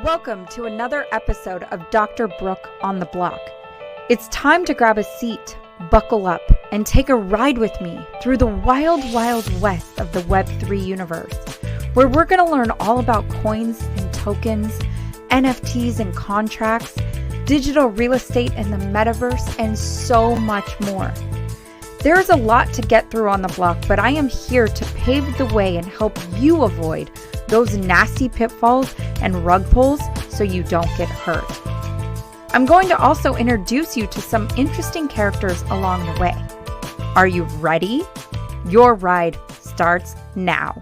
Welcome to another episode of Dr. Brooke on the Block. It's time to grab a seat, buckle up, and take a ride with me through the wild, wild west of the Web3 universe, where we're going to learn all about coins and tokens, NFTs and contracts, digital real estate and the metaverse, and so much more. There's a lot to get through on the block, but I am here to pave the way and help you avoid those nasty pitfalls and rug pulls so you don't get hurt. I'm going to also introduce you to some interesting characters along the way. Are you ready? Your ride starts now.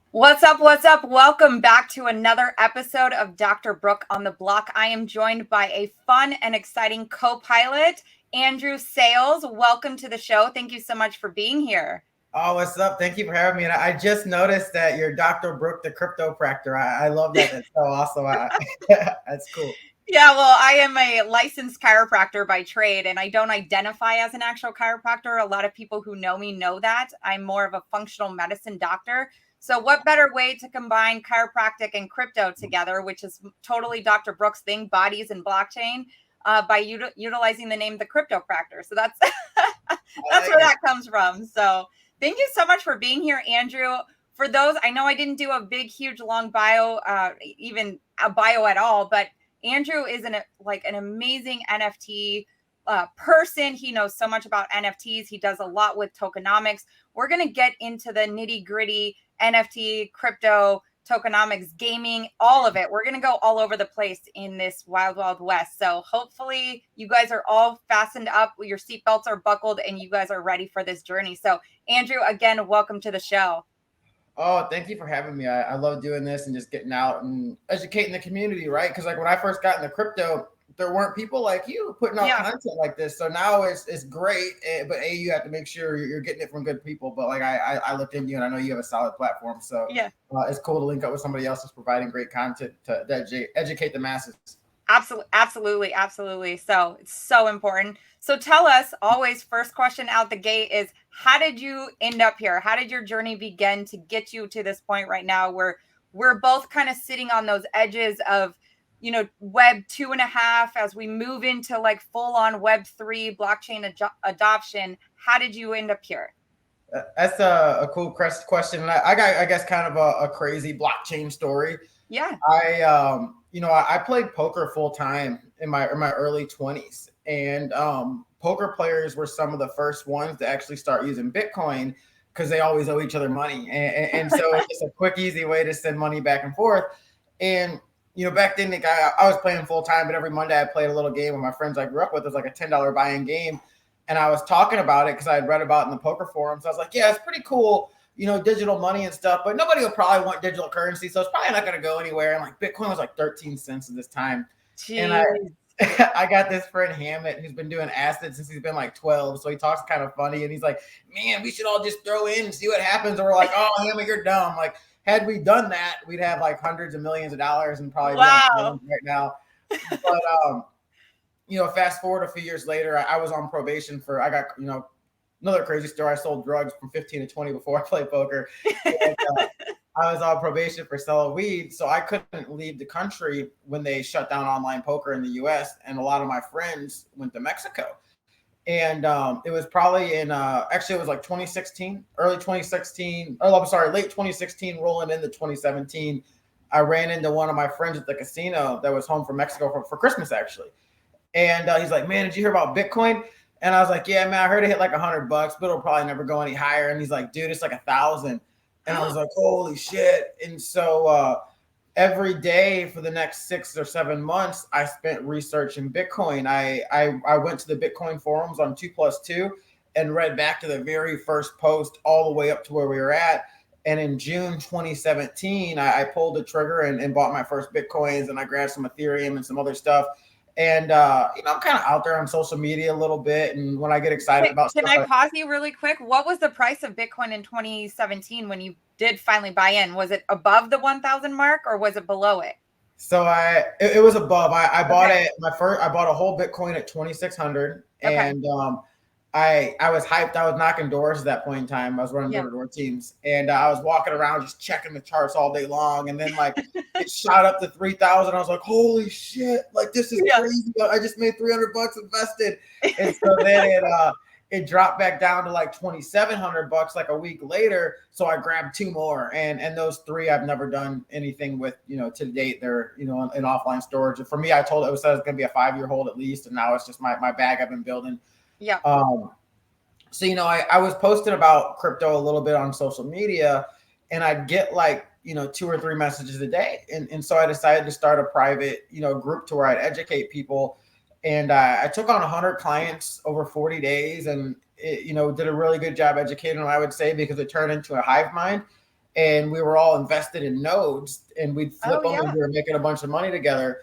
What's up? What's up? Welcome back to another episode of Dr. Brooke on the Block. I am joined by a fun and exciting co-pilot, Andrew Sayles. Welcome to the show. Thank you so much for being here. Oh, what's up? Thank you for having me. And I just noticed that you're Dr. Brooke, the cryptocurrency. I love that. That's so awesome. That's cool. Yeah, well, I am a licensed chiropractor by trade, and I don't identify as an actual chiropractor. A lot of people who know me know that. I'm more of a functional medicine doctor. So what better way to combine chiropractic and crypto together, which is totally Dr. Brooke's thing, bodies and blockchain, by utilizing the name the cryptocurrency. So that's that's where that comes from. So thank you so much for being here, Andrew. For those, I know I didn't do a big, huge, long bio, even a bio at all, but Andrew is an amazing NFT person. He knows so much about NFTs. He does a lot with tokenomics. We're going to get into the nitty gritty NFT, crypto, tokenomics, gaming, all of it. We're going to go all over the place in this wild, wild west. So hopefully you guys are all fastened up, your seatbelts are buckled, and you guys are ready for this journey. So Andrew, again, welcome to the show. Oh, thank you for having me. I love doing this and just getting out and educating the community, right? Because like when I first got into crypto, there weren't people like you putting out content like this. So now it's great, but you have to make sure you're getting it from good people. But like I looked into you and I know you have a solid platform. So it's cool to link up with somebody else who's providing great content to educate the masses. Absolutely. So it's so important. So tell us, always first question out the gate is, how did you end up here? How did your journey begin to get you to this point right now where we're both kind of sitting on those edges of, Web 2.5 as we move into like full on Web 3 blockchain adoption? How did you end up here? That's a cool question. I got, I guess, kind of a crazy blockchain story. Yeah. I played poker full time in my early 20s, and poker players were some of the first ones to actually start using Bitcoin because they always owe each other money. And so it's just a quick, easy way to send money back and forth. And back then, I was playing full time, but every Monday I played a little game with my friends I grew up with. It was like a $10 buy-in game. And I was talking about it because I had read about it in the poker forums. I was like, yeah, it's pretty cool, digital money and stuff, but nobody will probably want digital currency. So it's probably not going to go anywhere. And like Bitcoin was like 13 cents at this time. Jeez. And I got this friend Hammett who's been doing acid since he's been like 12. So he talks kind of funny. And he's like, man, we should all just throw in and see what happens. And we're like, oh, Hammett, you're dumb. Like, had we done that, we'd have like hundreds of millions of dollars and probably be on right now. But, fast forward a few years later, I was on probation I got, another crazy story. I sold drugs from 15 to 20 before I played poker. And, I was on probation for selling weed. So I couldn't leave the country when they shut down online poker in the US. And a lot of my friends went to Mexico. And it was probably in, actually it was like 2016, late 2016, rolling into 2017. I ran into one of my friends at the casino that was home from Mexico for Christmas, actually. And he's like, man, did you hear about Bitcoin? And I was like, yeah, man, I heard it hit like $100, but it'll probably never go any higher. And he's like, dude, it's like 1,000. And I was like, holy shit. And so every day for the next 6 or 7 months, I spent researching Bitcoin. I went to the Bitcoin forums on 2+2 and read back to the very first post all the way up to where we were at. And in June 2017, I pulled the trigger and bought my first Bitcoins, and I grabbed some Ethereum and some other stuff. And, I'm kind of out there on social media a little bit. And when I get excited about stuff. Can I pause you really quick? What was the price of Bitcoin in 2017 when you did finally buy in? Was it above the 1,000 mark or was it below it? So it was above. I bought it. I bought a whole Bitcoin at 2,600. Okay. And I was hyped. I was knocking doors at that point in time. I was running Yeah. door-to-door teams, and I was walking around just checking the charts all day long. And then like it shot up to 3,000. I was like, holy shit! Like this is Yeah. crazy. I just made $300 invested. And so then it dropped back down to like $2,700 like a week later. So I grabbed two more, and those three I've never done anything with, to date. They're in offline storage. And for me, I told it was going to be a 5-year hold at least, and now it's just my bag I've been building. Yeah. So, I was posting about crypto a little bit on social media, and I'd get like, 2 or 3 messages a day. And so I decided to start a private, group to where I'd educate people. And I took on 100 clients over 40 days and, did a really good job educating them, I would say, because it turned into a hive mind. And we were all invested in nodes, and we'd flip them and we were making a bunch of money together.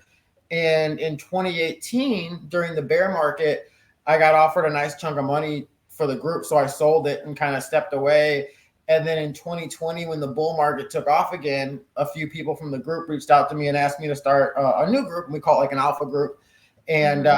And in 2018, during the bear market, I got offered a nice chunk of money for the group. So I sold it and kind of stepped away. And then in 2020, when the bull market took off again, a few people from the group reached out to me and asked me to start a new group. We call it like an alpha group. And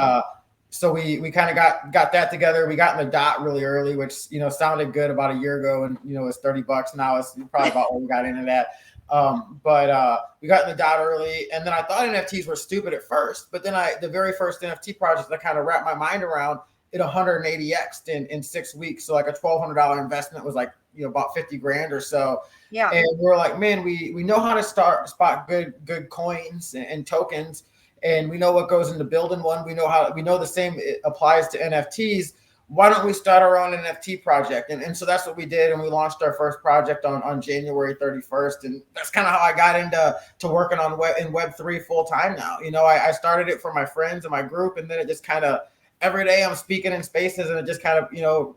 so we kind of got that together. We got in the dot really early, which, sounded good about a year ago. And, it was $30. Now it's probably about what we got into that. But we got in the dot early, and then I thought NFTs were stupid at first, but then the very first NFT project I kind of wrapped my mind around, it 180x'd in 6 weeks. So like a $1,200 investment was like, about 50 grand or so. Yeah. And we're like, man, we know how to spot good coins and tokens, and we know what goes into building one. We know the same applies to NFTs. Why don't we start our own NFT project? And so that's what we did. And we launched our first project on January 31st. And that's kind of how I got into working on Web3 full time now. I started it for my friends and my group. And then it just kind of, every day I'm speaking in spaces, and it just kind of,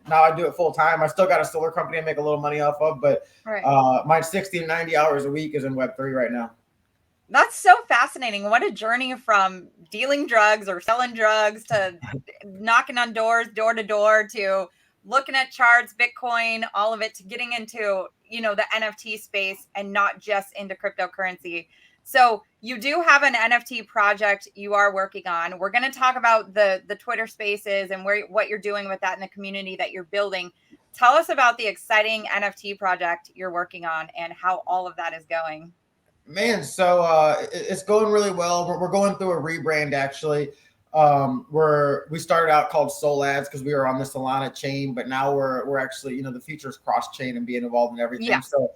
now I do it full time. I still got a solar company I make a little money off of, but my 60 to 90 hours a week is in Web3 right now. That's so fascinating. What a journey from dealing drugs or selling drugs to knocking on doors, door to door, to looking at charts, Bitcoin, all of it, to getting into, the NFT space and not just into cryptocurrency. So you do have an NFT project you are working on. We're going to talk about the Twitter spaces and what you're doing with that in the community that you're building. Tell us about the exciting NFT project you're working on and how all of that is going. Man, so it's going really well. We're going through a rebrand actually. We started out called Soul Ads because we were on the Solana chain, but now we're actually, the future is cross chain and being involved in everything. Yeah. So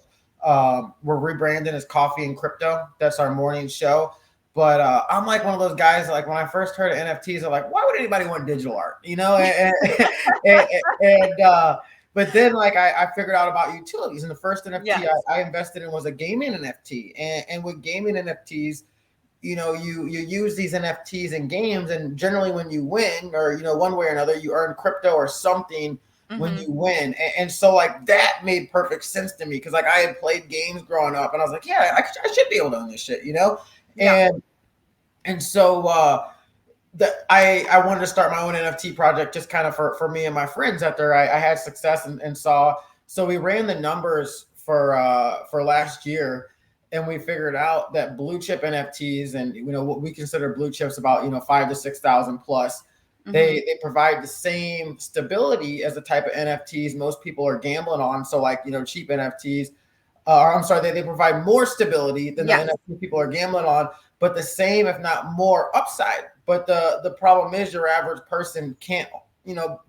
we're rebranding as Coffee and Crypto. That's our morning show. But I'm like one of those guys, like when I first heard of NFTs, I'm like, why would anybody want digital art? But then, like, I figured out about utilities, and the first NFT I invested in was a gaming NFT. And with gaming NFTs, you use these NFTs in games, and generally when you win, or one way or another, you earn crypto or something when you win. And so, like, that made perfect sense to me because, like, I had played games growing up, and I was like, yeah, I should be able to own this shit, And so I wanted to start my own NFT project just kind of for me and my friends after I had success and saw. So we ran the numbers for last year, and we figured out that blue chip NFTs, and what we consider blue chips, about 5,000 to 6,000 plus, they provide the same stability as the type of NFTs most people are gambling on. So like cheap NFTs. They provide more stability than the NFT people are gambling on, but the same, if not more, upside. But the problem is your average person can't,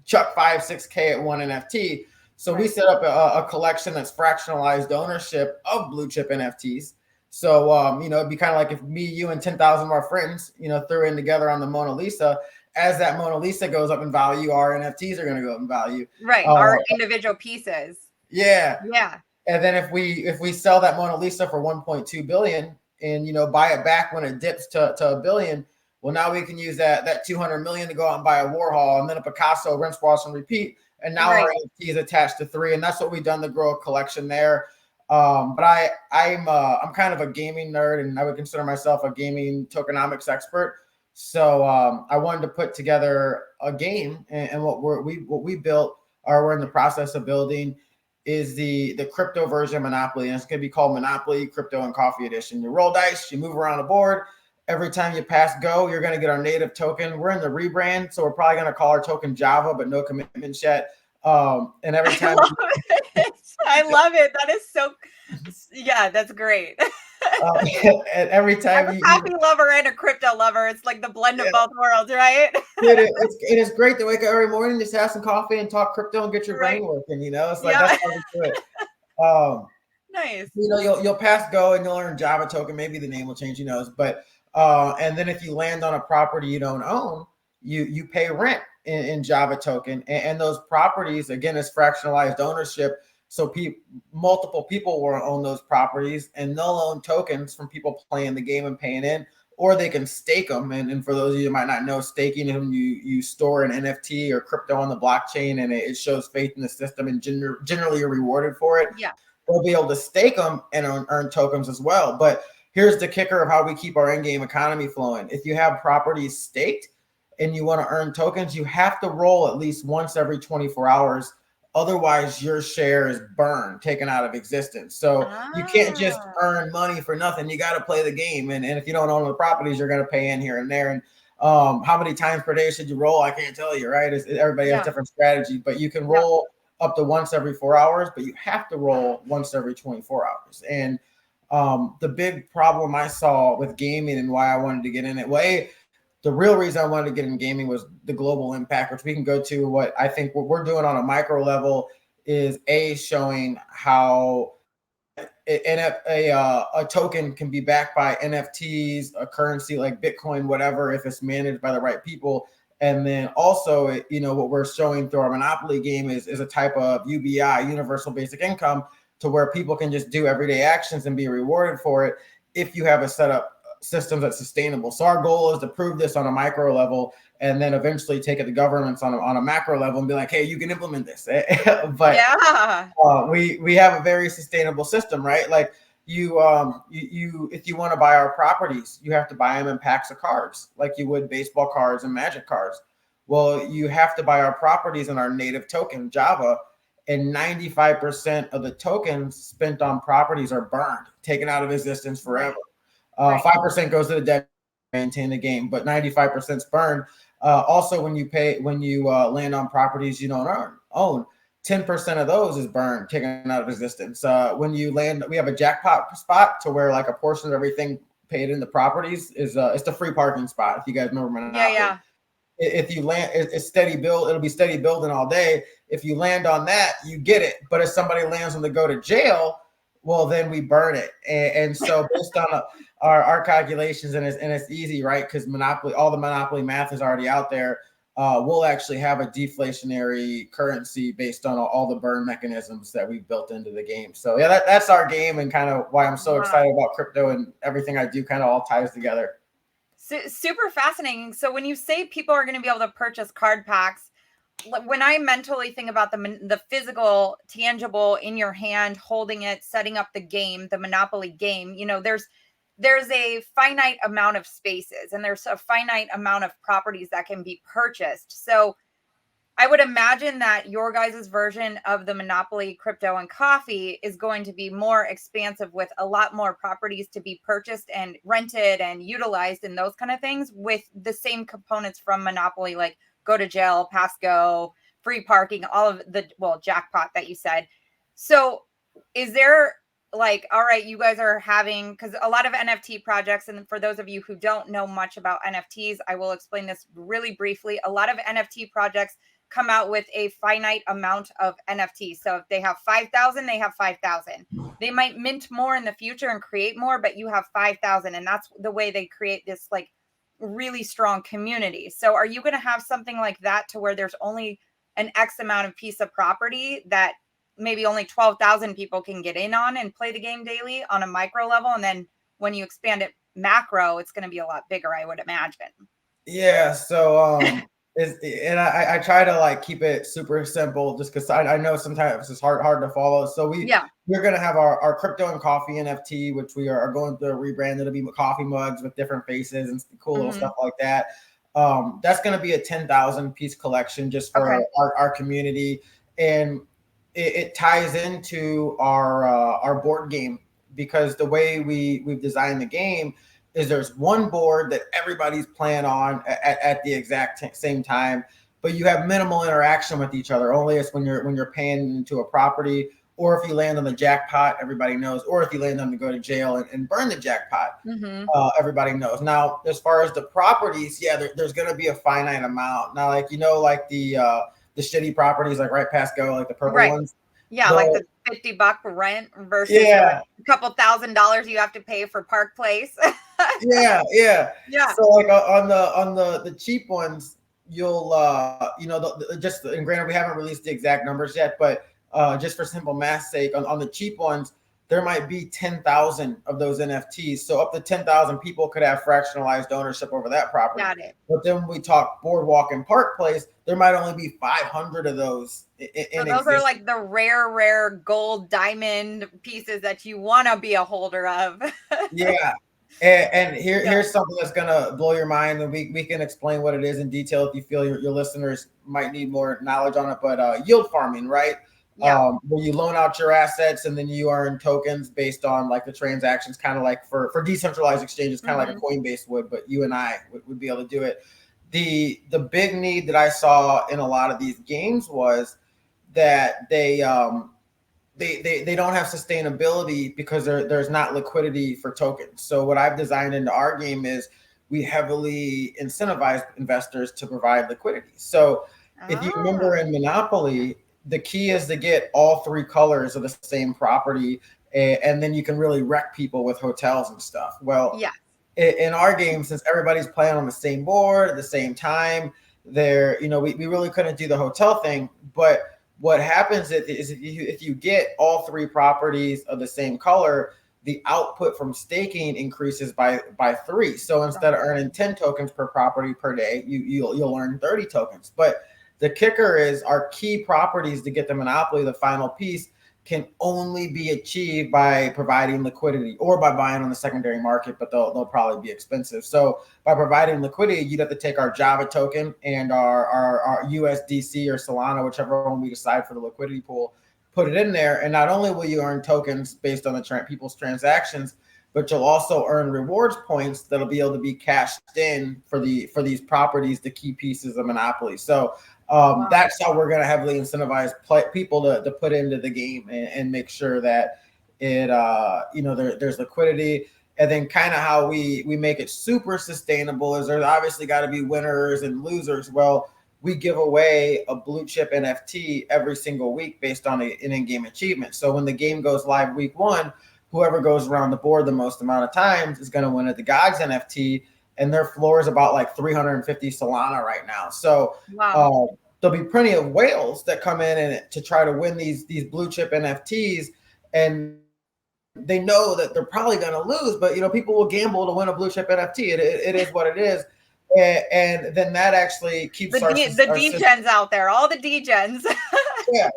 chuck 5-6K at one NFT. So we set up a collection that's fractionalized ownership of blue chip NFTs. So, it'd be kind of like if me, you, and 10,000 of our friends, threw in together on the Mona Lisa. As that Mona Lisa goes up in value, our NFTs are going to go up in value. Right. Our individual pieces. Yeah. Yeah. And then if we sell that Mona Lisa for 1.2 billion and buy it back when it dips to $1 billion, well, now we can use that 200 million to go out and buy a Warhol, and then a Picasso, rinse, wash, and repeat. And now our NFT is attached to 3, and that's what we've done to grow a collection there. But I'm kind of a gaming nerd, and I would consider myself a gaming tokenomics expert. So I wanted to put together a game, and what we built, or we're in the process of building, is the crypto version of Monopoly, and it's going to be called Monopoly Crypto and Coffee Edition. You roll dice, you move around the board, Every time you pass go, you're going to get our native token. We're in the rebrand, so we're probably going to call our token Java, but no commitments yet. And every I time, love it. I love it. That is so, yeah, that's great. and every I'm time a coffee lover and a crypto lover. It's like the blend of yeah, both worlds, right? it's great to wake up every morning, just have some coffee and talk crypto and get your Right. brain working. It's like Yeah. that's how we do it. Um, Nice. you'll pass go and you'll earn Java token. Maybe the name will change, who knows? But and then if you land on a property you don't own, you pay rent in Java token, and those properties again is fractionalized ownership. So multiple people will own those properties, and they'll own tokens from people playing the game and paying in, or they can stake them. And for those of you who might not know, staking them, you store an NFT or crypto on the blockchain, and it shows faith in the system, and generally you're rewarded for it. Yeah. We'll be able to stake them and earn tokens as well. But here's the kicker of how we keep our in-game economy flowing. If you have properties staked and you want to earn tokens, you have to roll at least once every 24 hours. Otherwise, your share is burned, taken out of existence. So you can't just earn money for nothing. You got to play the game. And if you don't own the properties, you're going to pay in here and there. And how many times per day should you roll? I can't tell you, right? Everybody has different strategy, but you can roll up to once every 4 hours, but you have to roll once every 24 hours. And the big problem I saw with gaming and why I wanted to get in it, the real reason I wanted to get in gaming was the global impact, which we can go to. What I think what we're doing on a micro level is showing how a token can be backed by NFTs, a currency like Bitcoin, whatever, if it's managed by the right people. And then also, what we're showing through our Monopoly game is a type of UBI, universal basic income, to where people can just do everyday actions and be rewarded for it if you have a setup systems that's sustainable. So our goal is to prove this on a micro level, and then eventually take it to governments on a macro level and be like, hey, you can implement this. But we have a very sustainable system, right? Like you if you want to buy our properties, you have to buy them in packs of cards, like you would baseball cards and magic cards. Well, you have to buy our properties in our native token, Java, and 95% of the tokens spent on properties are burned, taken out of existence forever. 5% goes to the debt, maintain the game, but 95% is burned. Also, when you land on properties you don't own, 10% of those is burned, taken out of existence. When you land, we have a jackpot spot to where like a portion of everything paid in the properties is it's the free parking spot. If you guys remember Monopoly. If you land, it's steady build. It'll be steady building all day. If you land on that, you get it. But if somebody lands on the go to jail, well, then we burn it. And so based on our calculations, and it's easy, right? Because all the Monopoly math is already out there. We'll actually have a deflationary currency based on all the burn mechanisms that we've built into the game. So yeah, that's our game, and kind of why I'm so excited about crypto, and everything I do kind of all ties together. Super fascinating. So when you say people are going to be able to purchase card packs, when I mentally think about the physical, tangible in your hand, holding it, setting up the game, the Monopoly game, there's a finite amount of spaces, and there's a finite amount of properties that can be purchased. So I would imagine that your guys' version of the Monopoly crypto and coffee is going to be more expansive, with a lot more properties to be purchased and rented and utilized, and those kind of things, with the same components from Monopoly, like go to jail, pass go, free parking, all of the, jackpot that you said. So is there like, all right, you guys are having, because a lot of NFT projects, and for those of you who don't know much about NFTs, I will explain this really briefly. A lot of NFT projects come out with a finite amount of NFTs. So if they have 5,000, they have 5,000. They might mint more in the future and create more, but you have 5,000. And that's the way they create this like really strong community. So are you going to have something like that, to where there's only an X amount of piece of property that maybe only 12,000 people can get in on and play the game daily on a micro level? And then when you expand it macro, it's going to be a lot bigger, I would imagine. Yeah. So, I try to like keep it super simple, just because I know sometimes it's hard to follow. So we're gonna have our crypto and coffee NFT, which we are going through a rebrand. It'll be coffee mugs with different faces and cool little stuff like that. That's gonna be a 10,000 piece collection just for our community, and it ties into our board game, because the way we've designed the game is there's one board that everybody's playing on at the exact same time, but you have minimal interaction with each other. Only it's when you're paying into a property, or if you land on the jackpot, everybody knows, or if you land on to go to jail and burn the jackpot, everybody knows. Now, as far as the properties, yeah, there's going to be a finite amount. Now, like, like the shitty properties, like right past go, like the purple ones. Yeah, like the $50 rent versus a couple $1,000 you have to pay for Park Place. Yeah. So like on the cheap ones, you'll just, and granted we haven't released the exact numbers yet, but just for simple math's sake, on the cheap ones, there might be 10,000 of those NFTs. So up to 10,000 people could have fractionalized ownership over that property. Got it. But then when we talk Boardwalk and Park Place, there might only be 500 of those. So those are like the rare gold diamond pieces that you want to be a holder of. Yeah. And here's something that's going to blow your mind, and we can explain what it is in detail if you feel your listeners might need more knowledge on it. But yield farming, right? Yeah. Where you loan out your assets and then you earn tokens based on like the transactions, kind of like for decentralized exchanges, kind of like a Coinbase would, but you and I would be able to do it. The big need that I saw in a lot of these games was that they don't have sustainability because there's not liquidity for tokens. So what I've designed into our game is we heavily incentivize investors to provide liquidity. So if you remember in Monopoly, the key is to get all three colors of the same property, and then you can really wreck people with hotels and stuff. Well, in our game, since everybody's playing on the same board at the same time, we really couldn't do the hotel thing. But what happens is if you get all three properties of the same color, the output from staking increases by 3. So instead of earning 10 tokens per property per day, you'll earn 30 tokens. But the kicker is our key properties to get the monopoly, the final piece, can only be achieved by providing liquidity or by buying on the secondary market, but they'll probably be expensive. So by providing liquidity, you'd have to take our Java token and our USDC or Solana, whichever one we decide for the liquidity pool, put it in there. And not only will you earn tokens based on the people's transactions, but you'll also earn rewards points that'll be able to be cashed in for these properties, the key pieces of Monopoly. So that's how we're going to heavily incentivize people to put into the game and make sure that it there's liquidity. And then kind of how we make it super sustainable is there's obviously got to be winners and losers. Well, we give away a blue chip NFT every single week based on an in-game achievement. So when the game goes live week 1, whoever goes around the board the most amount of times is going to win at the Gods NFT, and their floor is about like 350 Solana right now. So there'll be plenty of whales that come in and to try to win these blue chip NFTs, and they know that they're probably going to lose, but people will gamble to win a blue chip NFT. It is what it is. And then that actually keeps the degens out there, all the degens. Yeah.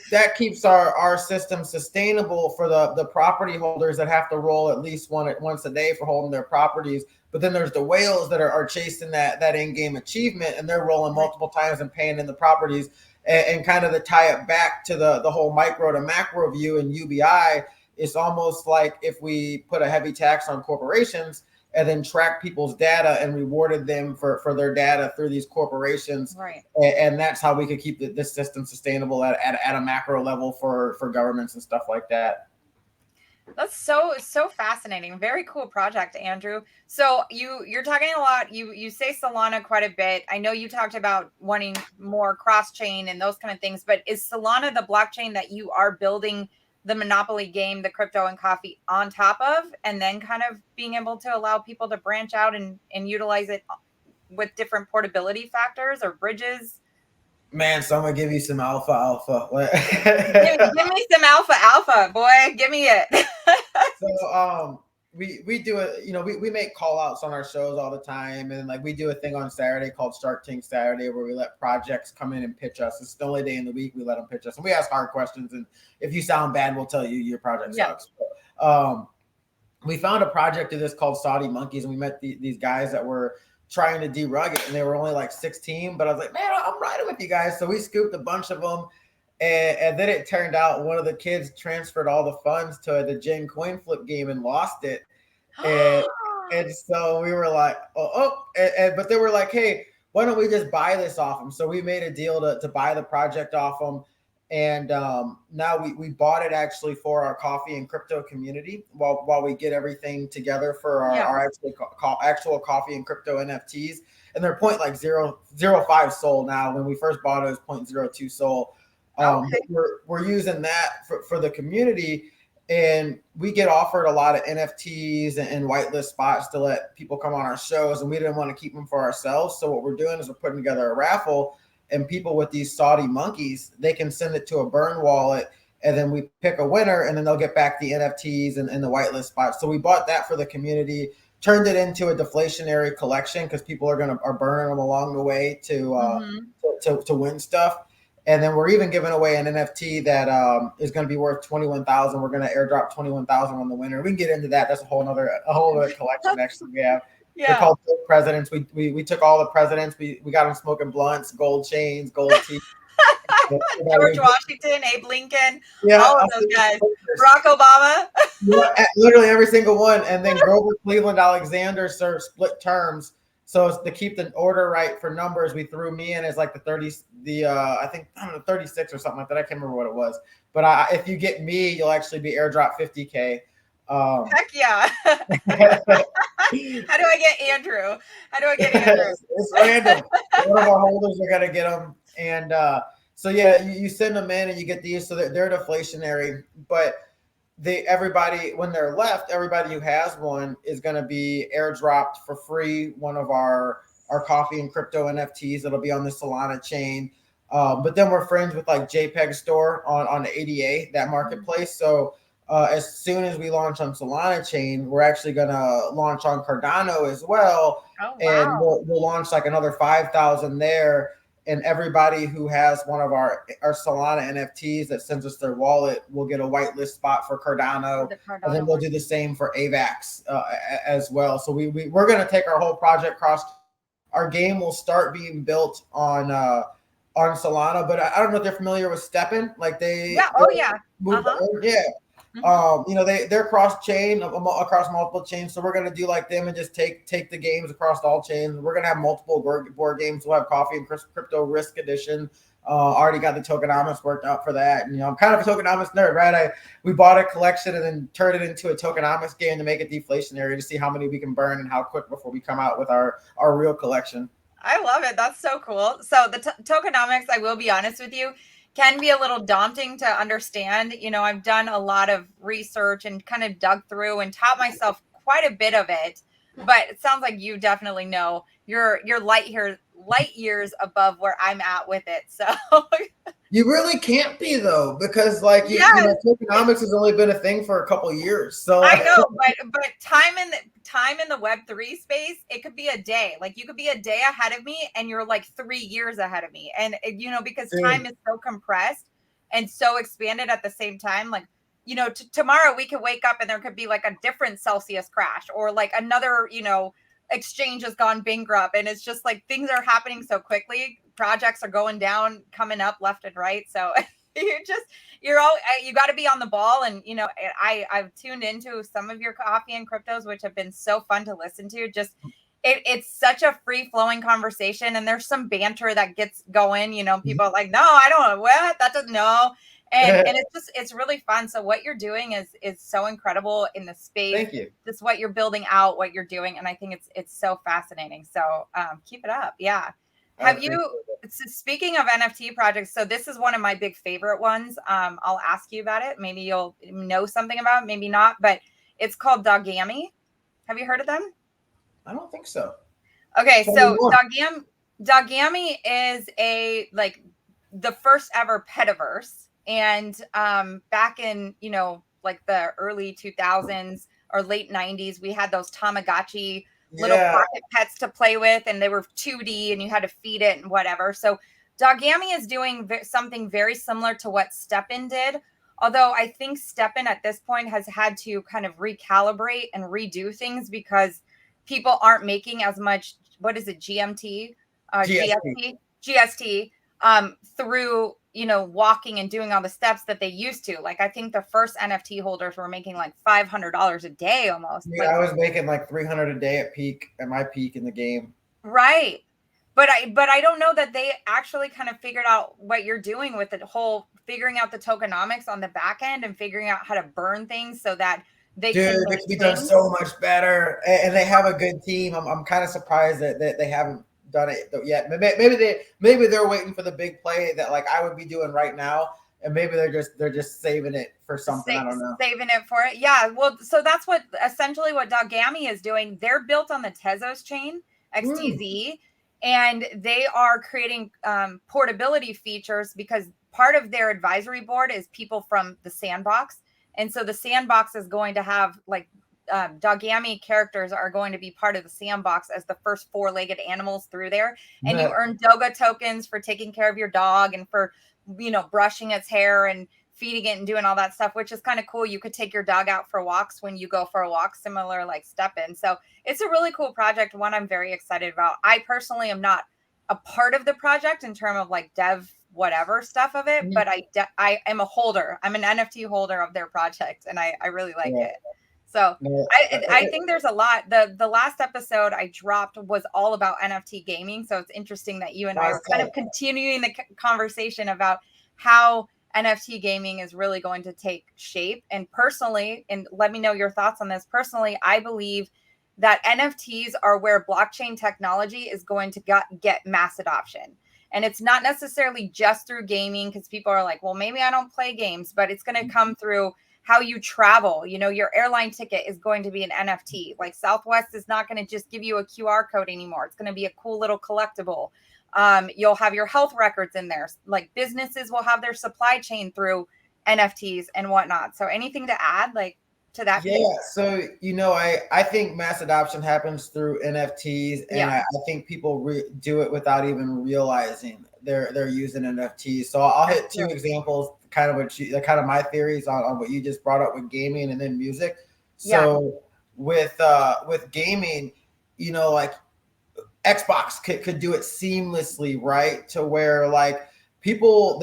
That keeps our system sustainable for the property holders that have to roll at least once a day for holding their properties. But then there's the whales that are chasing that in-game achievement, and they're rolling multiple times and paying in the properties. And kind of to tie it back to the whole micro to macro view in UBI, it's almost like if we put a heavy tax on corporations and then track people's data and rewarded them for their data through these corporations. Right. And that's how we could keep this system sustainable at a macro level for governments and stuff like that. That's so fascinating. Very cool project, Andrew. So you're talking a lot. You say Solana quite a bit. I know you talked about wanting more cross-chain and those kind of things, but is Solana the blockchain that you are building the Monopoly game, the crypto and coffee on top of, and then kind of being able to allow people to branch out and utilize it with different portability factors or bridges? Man, so I'm gonna give you some alpha. give me some alpha, boy. Give me it. So we do it, we make call outs on our shows all the time, and like we do a thing on Saturday called Shark Tank Saturday where we let projects come in and pitch us. It's the only day in the week we let them pitch us, and we ask hard questions, and if you sound bad, we'll tell you your project sucks. But, we found a project of this called Saudi Monkeys, and we met these guys that were trying to derug it, and they were only like 16, but I was like, man, I'm riding with you guys. So we scooped a bunch of them, and then it turned out one of the kids transferred all the funds to the Gen coin flip game and lost it. And And so we were like, but they were like, hey, why don't we just buy this off them? So we made a deal to buy the project off them. And now we bought it actually for our coffee and crypto community while we get everything together for our actual coffee and crypto NFTs. And they're point like 0.05 SOL now. When we first bought it, it was 0.02 SOL. Okay. We're using that for the community. And we get offered a lot of NFTs and whitelist spots to let people come on our shows, and we didn't want to keep them for ourselves. So what we're doing is we're putting together a raffle, and people with these Saudi monkeys, they can send it to a burn wallet, and then we pick a winner, and then they'll get back the NFTs and the whitelist spots. So we bought that for the community, turned it into a deflationary collection because people are burning them along the way to win stuff. And then we're even giving away an NFT that is going to be worth 21,000. We're going to airdrop 21,000 on the winner. We can get into that. That's a whole other collection. Actually, we have. Yeah. They're called presidents. We took all the presidents. We got them smoking blunts, gold chains, gold teeth. George Washington, Abe Lincoln, all of those guys. Barack Obama. Literally every single one. And then Grover Cleveland Alexander served split terms. So to keep the order right for numbers, we threw me in as like I think 36 or something like that. I can't remember what it was. But if you get me, you'll actually be airdrop 50K. Heck yeah. How do I get Andrew? It's random. One of our holders are going to get them. And so, yeah, you send them in and you get these. So they're deflationary. But everybody, when they're left, everybody who has one is going to be airdropped for free one of our coffee and crypto NFTs that'll be on the Solana chain. But then we're friends with like JPEG Store on the ADA, that marketplace. So as soon as we launch on Solana chain, we're actually going to launch on Cardano as well. Oh, wow. And we'll launch like another 5,000 there. And everybody who has one of our Solana NFTs that sends us their wallet will get a whitelist spot for Cardano. And then we'll do the same for AVAX as well. So we're going to take our whole project across. Our game will start being built on Solana, but I don't know if they're familiar with Steppen. Like they're cross chain across multiple chains. So we're going to do like them and just take the games across all chains. We're going to have multiple board games. We'll have coffee and crypto risk edition. Already got the tokenomics worked out for that. And, I'm kind of a tokenomics nerd, right? We bought a collection and then turned it into a tokenomics game to make it deflationary to see how many we can burn and how quick before we come out with our real collection. I love it. That's so cool. So the tokenomics, I will be honest with you, can be a little daunting to understand. I've done a lot of research and kind of dug through and taught myself quite a bit of it, but it sounds like you definitely know you're light years above where I'm at with it. So you really can't be though, because tokenomics has only been a thing for a couple of years. So I know, but time in the Web3 space, it could be a day. Like you could be a day ahead of me and you're like 3 years ahead of me. And because time is so compressed and so expanded at the same time, like, tomorrow we could wake up and there could be like a different Celsius crash or like another, exchange has gone bankrupt. And it's just like things are happening so quickly. Projects are going down, coming up left and right. So you got to be on the ball. And, I've tuned into some of your coffee and cryptos, which have been so fun to listen to. Just it's such a free flowing conversation. And there's some banter that gets going, people are like, no, I don't know what that doesn't know. And it's really fun. So what you're doing is so incredible in the space. Thank you. Just what you're building out, what you're doing. And I think it's so fascinating. So keep it up. Yeah. Speaking of NFT projects, so this is one of my big favorite ones. I'll ask you about it. Maybe you'll know something about it, maybe not, but it's called Dogami. Have you heard of them? I don't think so. Okay. So Dogami is the first ever petaverse. And back in, like the early 2000s or late 90s, we had those Tamagotchi little pocket pets to play with, and they were 2D and you had to feed it and whatever. So Dogami is doing something very similar to what Steppen did. Although I think Steppen at this point has had to kind of recalibrate and redo things because people aren't making as much, what is it, GST, through, walking and doing all the steps that they used to. Like, I think the first NFT holders were making like $500 a day almost. Yeah, I was making like 300 a day at my peak in the game. Right. But I don't know that they actually kind of figured out what you're doing with the whole figuring out the tokenomics on the back end and figuring out how to burn things so that they Dude, can it could be done maintain. so much better, and they have a good team. I'm kind of surprised that they haven't done it yet. Maybe they're waiting for the big play that like I would be doing right now, and maybe they're just saving it for something. I don't know. Saving it for it. Yeah. Well, so that's what essentially what Dogami is doing. They're built on the Tezos chain, XTZ, and they are creating portability features because part of their advisory board is people from the sandbox. And so the sandbox is going to have like Dogami characters are going to be part of the sandbox as the first four-legged animals through there. And you earn Doga tokens for taking care of your dog and for, brushing its hair and feeding it and doing all that stuff, which is kind of cool. You could take your dog out for walks when you go for a walk, similar like Step In. So it's a really cool project. One I'm very excited about. I personally am not a part of the project in terms of like dev whatever stuff of it, but I am a holder. I'm an NFT holder of their project, and I really like it. So I think there's a lot. The last episode I dropped was all about NFT gaming. So it's interesting that you and I are kind of continuing the conversation about how NFT gaming is really going to take shape. And personally, and let me know your thoughts on this. Personally, I believe that NFTs are where blockchain technology is going to get mass adoption. And it's not necessarily just through gaming, because people are like, well, maybe I don't play games, but it's going to come through how you travel. Your airline ticket is going to be an NFT. Like Southwest is not going to just give you a QR code anymore. It's going to be a cool little collectible. You'll have your health records in there. Like businesses will have their supply chain through NFTs and whatnot. So anything to add to that? Yeah. So, I think mass adoption happens through NFTs, and I think people do it without even realizing they're using NFTs. So I'll hit two examples, kind of my theories on what you just brought up with gaming and then music. So with gaming, like Xbox could do it seamlessly, right? To where like people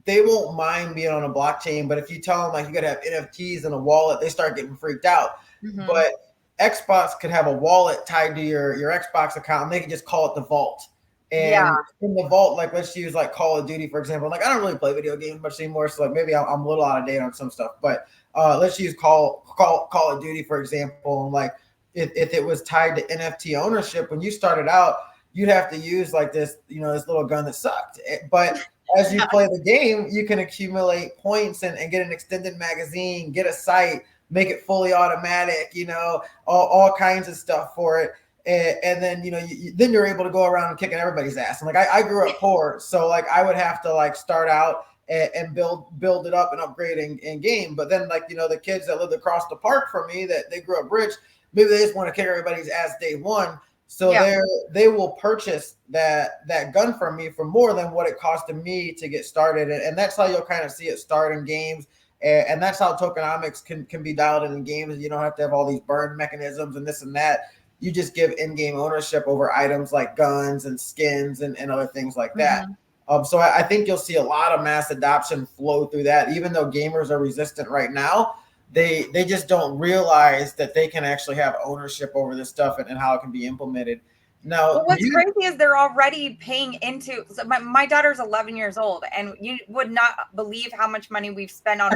they won't mind being on a blockchain, but if you tell them like you got to have NFTs in a wallet, they start getting freaked out. Mm-hmm. But Xbox could have a wallet tied to your Xbox account, and they can just call it the vault. And in the vault, like let's use like Call of Duty, for example. Like I don't really play video games much anymore, so like maybe I'm a little out of date on some stuff. But let's use Call of Duty, for example. And like if it was tied to NFT ownership, when you started out, you'd have to use like this, this little gun that sucked. But as you play the game, you can accumulate points and get an extended magazine, get a site, make it fully automatic, all kinds of stuff for it. And then, then you're able to go around and kicking everybody's ass. And like, I grew up poor. So like, I would have to like start out and build it up and upgrade in game. But then like, the kids that lived across the park from me, that they grew up rich, maybe they just want to kick everybody's ass day one. So they will purchase that gun from me for more than what it costed me to get started. And that's how you'll kind of see it start in games. And that's how tokenomics can be dialed in games. You don't have to have all these burn mechanisms and this and that. You just give in-game ownership over items like guns and skins and other things like that. Mm-hmm. So I think you'll see a lot of mass adoption flow through that, even though gamers are resistant right now. They just don't realize that they can actually have ownership over this stuff and how it can be implemented. Now, what's crazy is they're already paying into. So my daughter's 11 years old, and you would not believe how much money we've spent on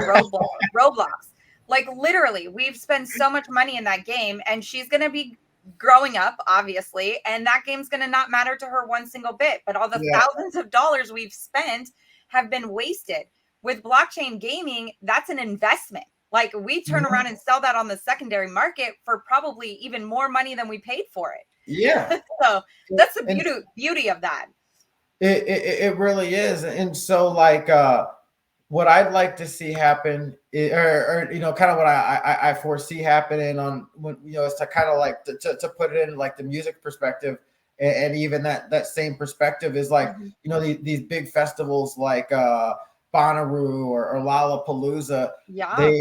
Roblox. Like literally, we've spent so much money in that game, and she's gonna be growing up, obviously, and that game's gonna not matter to her one single bit. But all the thousands of dollars we've spent have been wasted. With blockchain gaming, that's an investment. Like we turn around and sell that on the secondary market for probably even more money than we paid for it. Yeah. So that's the beauty of that. It really is. And so like what I'd like to see happen or kind of what I foresee happening on when, it's to kind of like to put it in like the music perspective and even that same perspective is like, these big festivals like Bonnaroo or Lollapalooza. Yeah.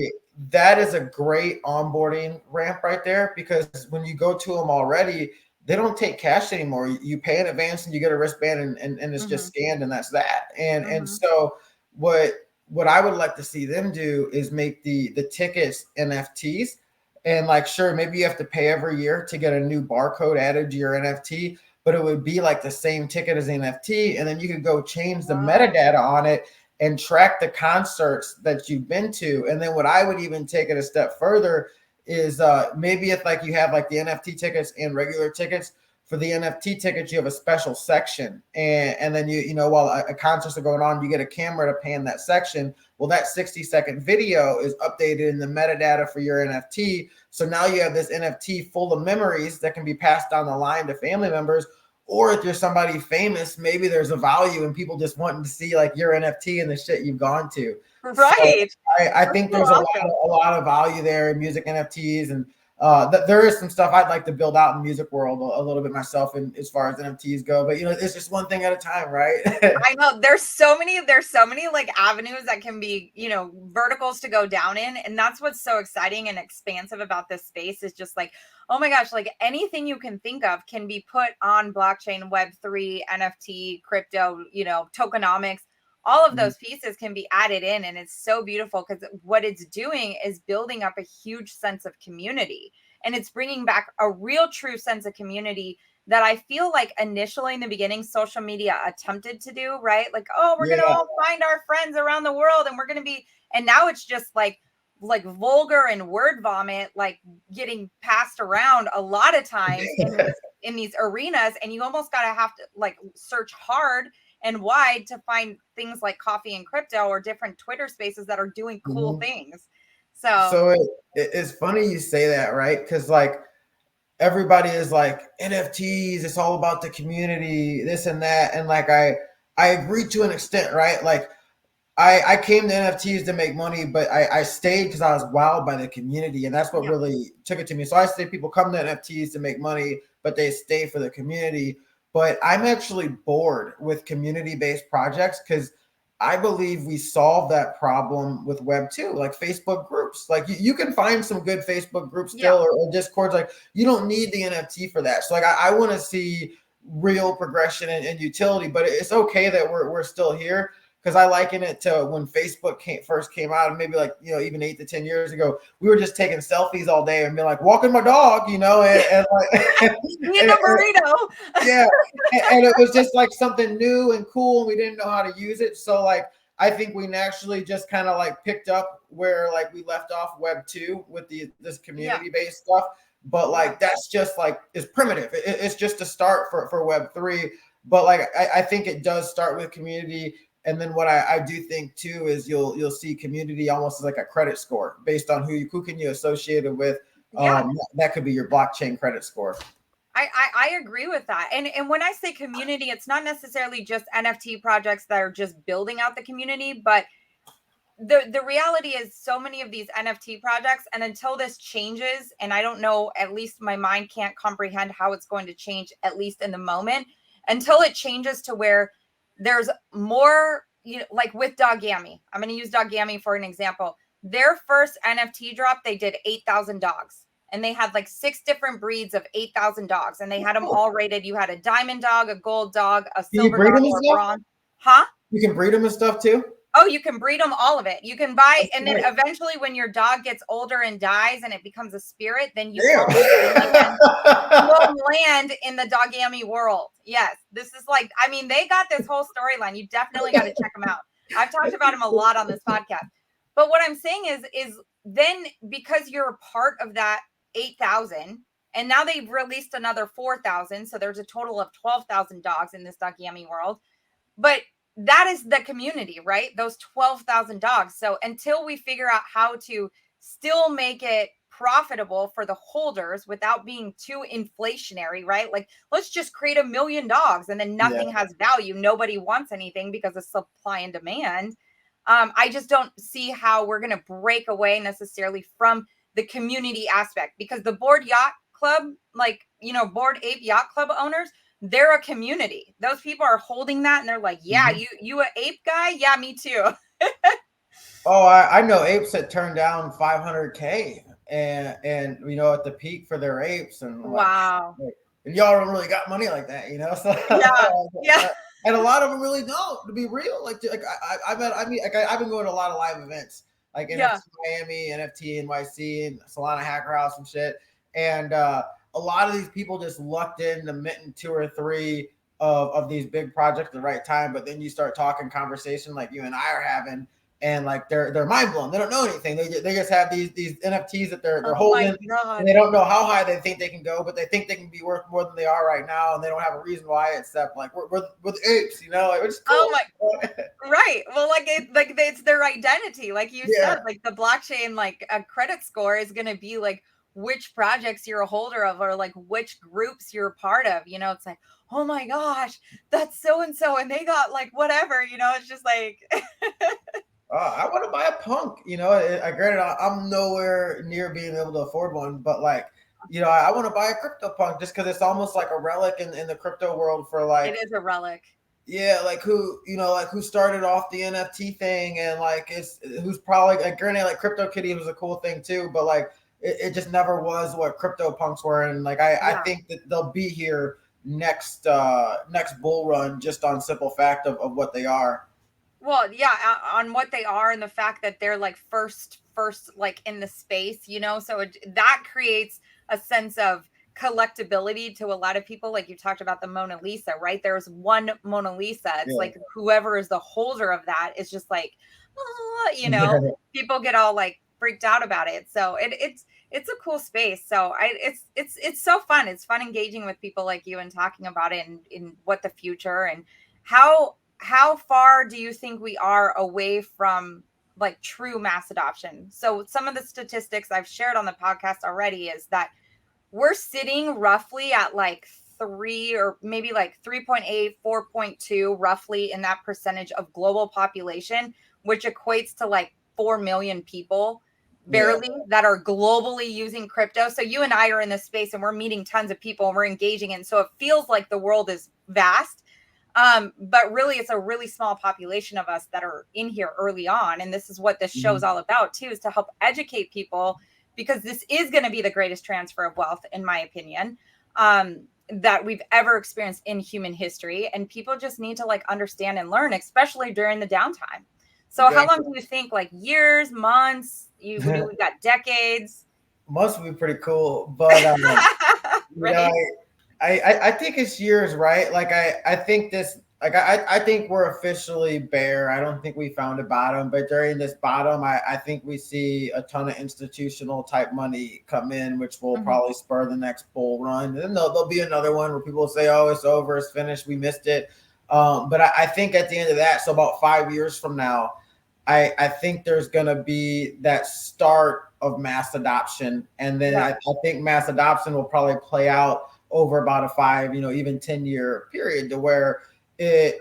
That is a great onboarding ramp right there, because when you go to them already, they don't take cash anymore. You pay in advance and you get a wristband, and it's just Mhm. scanned, and that's that. And Mhm. so what I would like to see them do is make the tickets NFTs. And like, sure, maybe you have to pay every year to get a new barcode added to your NFT, but it would be like the same ticket as NFT, and then you could go change the Wow. metadata on it and track the concerts that you've been to. And then what I would even take it a step further is maybe if like you have like the NFT tickets and regular tickets. For the NFT tickets, you have a special section, and then while a concerts are going on, you get a camera to pan that section. Well, that 60-second video is updated in the metadata for your NFT. So now you have this NFT full of memories that can be passed down the line to family members. Or if you're somebody famous, maybe there's a value in people just wanting to see like your NFT and the shit you've gone to. So Right. I That's think so there's awesome. a lot of value there in music NFTs, and there is some stuff I'd like to build out in the music world a little bit myself, and as far as NFTs go. But it's just one thing at a time, right? I know there's so many like avenues that can be, verticals to go down in. And that's what's so exciting and expansive about this space is just like, oh my gosh, like anything you can think of can be put on blockchain, Web3, NFT, crypto, tokenomics. All of those pieces can be added in. And it's so beautiful because what it's doing is building up a huge sense of community. And it's bringing back a real true sense of community that I feel like initially in the beginning, social media attempted to do, right? Like, oh, we're gonna Yeah. all find our friends around the world and we're gonna be, and now it's just like vulgar and word vomit, like getting passed around a lot of times in these arenas, and you almost gotta have to like search hard and wide to find things like coffee and crypto or different Twitter spaces that are doing cool Mhm. things. So So it's funny you say that, right? Because like everybody is like NFTs, it's all about the community, this and that, and like I agree to an extent, right? Like I came to NFTs to make money, but I stayed because I was wowed by the community, and that's what yeah, really took it to me. So I say people come to NFTs to make money, but they stay for the community. But I'm actually bored with community-based projects because I believe we solved that problem with Web 2, like Facebook groups. Like you can find some good Facebook groups yeah. still, or Discords. Like you don't need the NFT for that. So like I want to see real progression and utility, but it's okay that we're still here because I liken it to when Facebook first came out, and maybe like even 8 to 10 years ago, we were just taking selfies all day and being like walking my dog, and like Eating and, a burrito. yeah, and it was just like something new and cool, and we didn't know how to use it. So like I think we naturally just kind of like picked up where like we left off Web 2 with this Yeah, community based stuff. But yeah. like that's just like it's primitive. It's just a start for Web 3. But like I think it does start with community. And then what I do think too is you'll see community almost as like a credit score based on who can you associate it with. Yeah, That could be your blockchain credit score. I agree with that. And when I say community, it's not necessarily just NFT projects that are just building out the community, but the reality is so many of these NFT projects, and until this changes, and I don't know, at least my mind can't comprehend how it's going to change, at least in the moment, until it changes to where there's more, like with Dogami. I'm going to use Dogami for an example. Their first NFT drop, they did 8,000 dogs. And they had like 6 different breeds of 8,000 dogs. And they had them all rated. You had a diamond dog, a gold dog, a Can you silver breed dog, them and or a stuff? bronze. Huh? You can breed them and stuff too. Oh, you can breed them, all of it. You can buy, That's and then great. eventually, when your dog gets older and dies, and it becomes a spirit, then you Damn. own land. You own land in the Dogami world. Yes, this is like, I mean, they got this whole storyline. You definitely got to check them out. I've talked about them a lot on this podcast. But what I'm saying is then because you're a part of that 8,000, and now they've released another 4,000, so there's a total of 12,000 dogs in this Dogami world. But that is the community, right? Those 12,000 dogs. So until we figure out how to still make it profitable for the holders without being too inflationary, right? Like, let's just create 1 million dogs and then Yeah. nothing has value. Nobody wants anything because of supply and demand. I just don't see how we're going to break away necessarily from the community aspect, because the Board Yacht Club, like, Board Ape Yacht Club owners, they're a community. Those people are holding that and they're like, yeah, Mhm. you a ape guy? Yeah, me too. Oh, I know apes that turned down 500K and at the peak for their apes and like Wow. and y'all don't really got money like that, you know. So Yeah. Yeah. and a lot of them really don't. To be real, like I've been going to a lot of live events like Yeah. NFT Miami, NFT NYC, and Solana Hacker House and shit. And a lot of these people just lucked in to minting two or three of these big projects at the right time. But then you start talking conversation like you and I are having, and like they're mind blown. They don't know anything. They just have these NFTs that they're Oh my holding, and God. they don't know how high they think they can go, but they think they can be worth more than they are right now, and they don't have a reason why except like we're the apes, you know, which is Oh cool. my, right. Well, like it's their identity. Like you Yeah. said, like the blockchain, like a credit score is going to be like which projects you're a holder of or like which groups you're a part of. You know, it's like, oh my gosh, that's so and so, and they got like whatever. You know, it's just like, I want to buy a punk. You know, I granted I'm nowhere near being able to afford one, but like, you know, I want to buy a crypto punk just because it's almost like a relic in the crypto world for it like, is a relic. yeah, like who, you know, like who started off the NFT thing, and like it's who's probably like granted like Crypto Kitty was a cool thing too, but like it just never was what crypto punks were, and like I Yeah. think that they'll be here next bull run just on simple fact of what they are. Well, yeah, on what they are and the fact that they're like first like in the space, you know, so that creates a sense of collectability to a lot of people. Like you talked about the Mona Lisa, right? There's one Mona Lisa. It's Yeah. like whoever is the holder of that is just like, oh, you know, people get all like freaked out about it. So it's a cool space. So it's so fun. It's fun engaging with people like you and talking about it and in what the future and how far do you think we are away from like true mass adoption? So some of the statistics I've shared on the podcast already is that we're sitting roughly at like 3 or maybe like 3.8, 4.2 roughly in that percentage of global population, which equates to like 4 million people Yeah. barely that are globally using crypto. So you and I are in this space and we're meeting tons of people and we're engaging in. So it feels like the world is vast. But really it's a really small population of us that are in here early on. And this is what this show is Mhm. all about too, is to help educate people because this is going to be the greatest transfer of wealth, in my opinion, that we've ever experienced in human history. And people just need to like understand and learn, especially during the downtime. So how long Exactly. do you think? Like years, months? We got decades. Must be pretty cool, but you know, Right? I think it's years, right? Like I think this like I think we're officially bear. I don't think we found a bottom, but during this bottom, I think we see a ton of institutional type money come in, which will Mhm. probably spur the next bull run. And then there'll be another one where people will say, "Oh, it's over, it's finished, we missed it." But I think at the end of that, so about 5 years from now, I think there's going to be that start of mass adoption. And then Yeah. I think mass adoption will probably play out over about a 5, even 10-year period to where a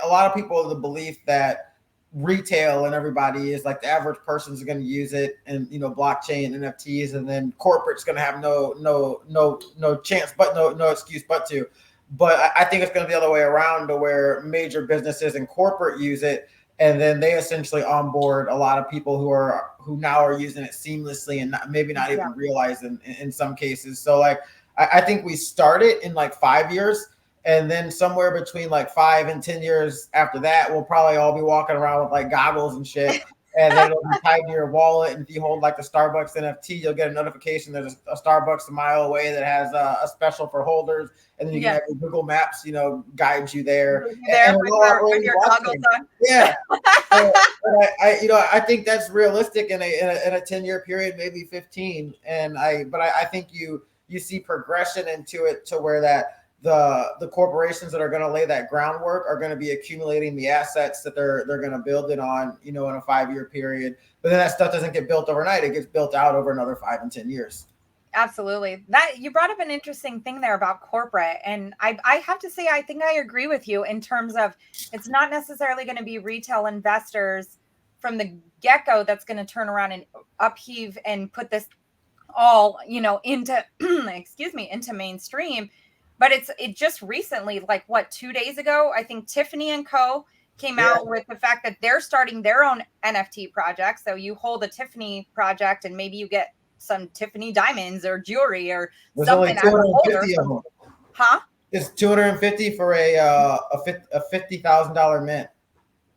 lot of people have the belief that retail and everybody is like the average person's going to use it and, blockchain and NFTs, and then corporate's going to have no chance, but no excuse but to. But I think it's going to be the other way around to where major businesses and corporate use it, and then they essentially onboard a lot of people who now are using it seamlessly and maybe not Yeah. even realizing in some cases. So like I think we start it in like 5 years, and then somewhere between like 5 and 10 years after that, we'll probably all be walking around with like goggles and shit. And then it'll be tied to your wallet. And if you hold like the Starbucks NFT, you'll get a notification there's a Starbucks a mile away that has a special for holders. And then you can Yeah. have your Google Maps, guide you there. You And there it'll all with operate your goggles blockchain. on. Yeah. So, I think that's realistic in a 10-year period, maybe 15. But I think you see progression into it to where that the corporations that are going to lay that groundwork are going to be accumulating the assets that they're going to build it on, in a 5-year period. But then that stuff doesn't get built overnight; it gets built out over another 5 and 10 years. Absolutely. That you brought up an interesting thing there about corporate. And I have to say, I think I agree with you in terms of it's not necessarily going to be retail investors from the get-go that's going to turn around and upheave and put this all, into excuse me, into mainstream. But it just recently, like what, 2 days ago, I think Tiffany and Co. came Yeah. out with the fact that they're starting their own NFT project. So you hold a Tiffany project and maybe you get some Tiffany diamonds or jewelry or There's only something as a holder. 250 of them. Huh? It's 250 for a $50,000 mint.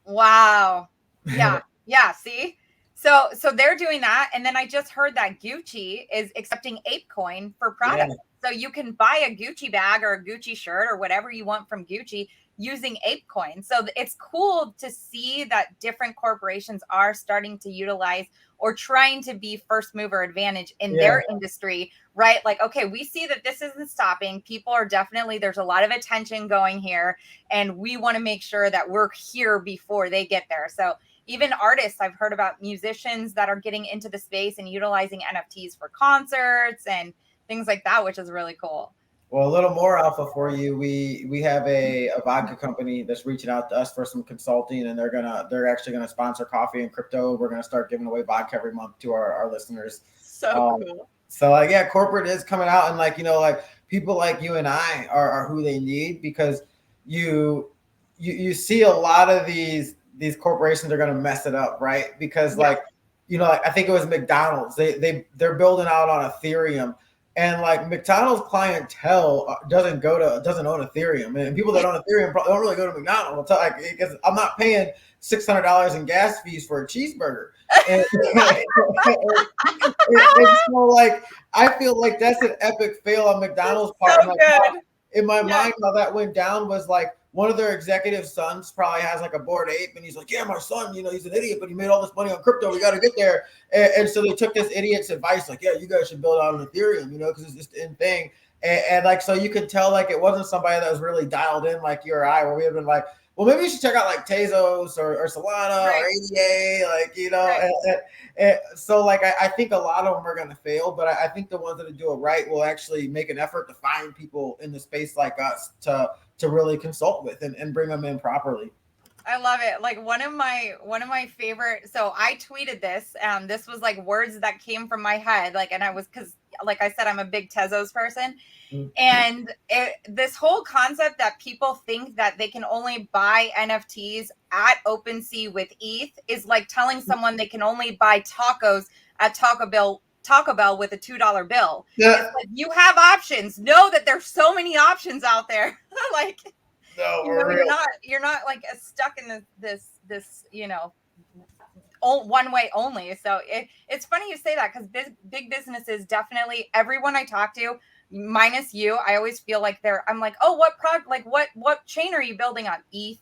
Wow. Yeah. Yeah. See? So they're doing that. And then I just heard that Gucci is accepting ApeCoin for products. So you can buy a Gucci bag or a Gucci shirt or whatever you want from Gucci using ApeCoin. So it's cool to see that different corporations are starting to utilize or trying to be first mover advantage in their industry, right? Like, okay, we see that this isn't stopping. People are definitely, there's a lot of attention going here, and we want to make sure that we're here before they get there. So even artists, I've heard about musicians that are getting into the space and utilizing NFTs for concerts and things like that, which is really cool. Well, a little more alpha for you. We have a vodka company that's reaching out to us for some consulting, and they're actually gonna sponsor coffee and crypto. We're gonna start giving away vodka every month to our listeners. So cool. So like, yeah, corporate is coming out, and like, you know, like people like you and I are who they need, because you see a lot of these corporations are gonna mess it up, right? Because like, you know, like I think it was McDonald's. They're building out on Ethereum. And like McDonald's clientele doesn't own Ethereum, and people that own Ethereum don't really go to McDonald's. Like, because I'm not paying $600 in gas fees for a cheeseburger. And so like, I feel like that's an epic fail on McDonald's part. So like, good. In my mind, how that went down was like, one of their executive sons probably has like a Bored Ape, and he's like, yeah, my son, you know, he's an idiot, but he made all this money on crypto. We got to get there. And so they took this idiot's advice, like, yeah, you guys should build out an Ethereum, you know, because it's just in thing. And like, so you could tell like it wasn't somebody that was really dialed in like you or I, where we have been like, well, maybe you should check out like Tezos or Solana or ADA, like, you know. And so like, I think a lot of them are going to fail, but I think the ones that do it right will actually make an effort to find people in the space like us to really consult with and bring them in properly. I love it. Like one of my favorite. So I tweeted this. This was like words that came from my head. Like, and I was, because like I said, I'm a big Tezos person. And this whole concept that people think that they can only buy NFTs at OpenSea with ETH is like telling someone they can only buy tacos at Taco Bell with a $2 bill. Yeah. It's like, you have options. Know that there's so many options out there. Like, no, you know, you're not like stuck in this you know, one way only. So it's funny you say that, because big businesses, definitely everyone I talk to, minus you, I always feel like I'm like, oh, what product, like what chain are you building on? ETH.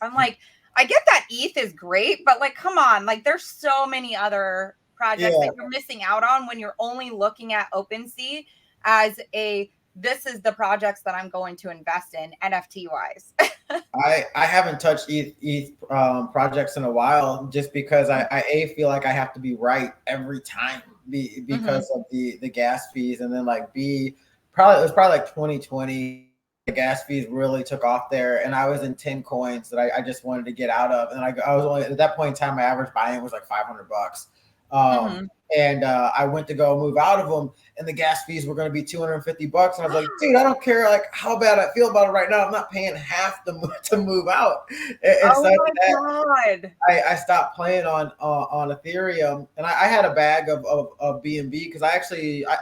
I'm like, I get that ETH is great, but like, come on, like there's so many other projects that you're missing out on when you're only looking at OpenSea as this is the projects that I'm going to invest in NFT wise. I haven't touched ETH projects in a while, just because I feel like I have to be right every time because of the gas fees, and then like it was probably like 2020. The gas fees really took off there, and I was in 10 coins that I just wanted to get out of, and I was only at that point in time, my average buy-in was like $500. And I went to go move out of them, and the gas fees were going to be $250. And I was like, dude, I don't care like how bad I feel about it right now. I'm not paying half to move out. And oh my God. I stopped playing on Ethereum, and I had a bag of BNB, because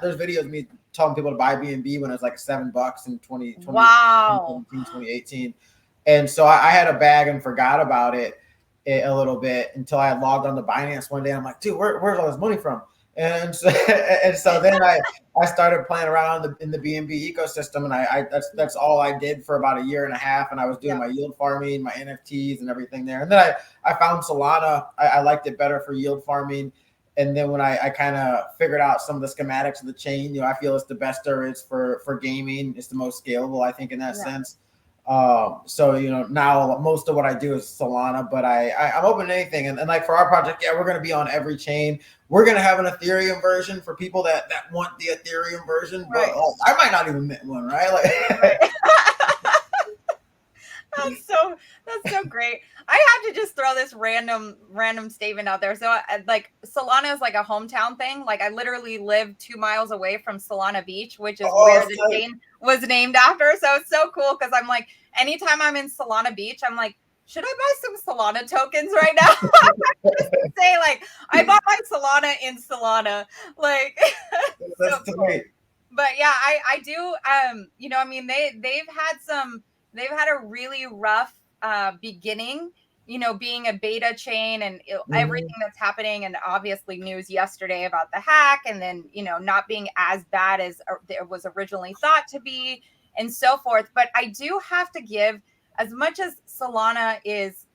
there's videos of me telling people to buy BNB when it was like $7 in 2018. And so I had a bag and forgot about it a little bit until I logged on to Binance one day. I'm like, dude, where's all this money from? And so then I started playing around in the BNB ecosystem, and that's all I did for about a year and a half. And I was doing my yield farming, my NFTs and everything there. And then I found Solana. I liked it better for yield farming. And then when I kind of figured out some of the schematics of the chain, you know, I feel it's the best there is for gaming. It's the most scalable, I think, in that sense. So, you know, now most of what I do is Solana, but I'm open to anything. And like for our project, we're going to be on every chain. We're going to have an Ethereum version for people that want the Ethereum version, but I might not even mint one, right? Like, That's so great. I have to just throw this random statement out there. So like Solana is like a hometown thing. Like I literally live 2 miles away from Solana Beach, which is where the chain was named after. So it's so cool, because I'm like, anytime I'm in Solana Beach, I'm like, should I buy some Solana tokens right now? Just to say, like, I bought my Solana in Solana. Like, so That's cool. great. But yeah, I do. You know, I mean, they've had a really rough beginning. You know, being a beta chain and everything that's happening, and obviously news yesterday about the hack, and then not being as bad as it was originally thought to be, and so forth. But I do have to give, as much as Solana is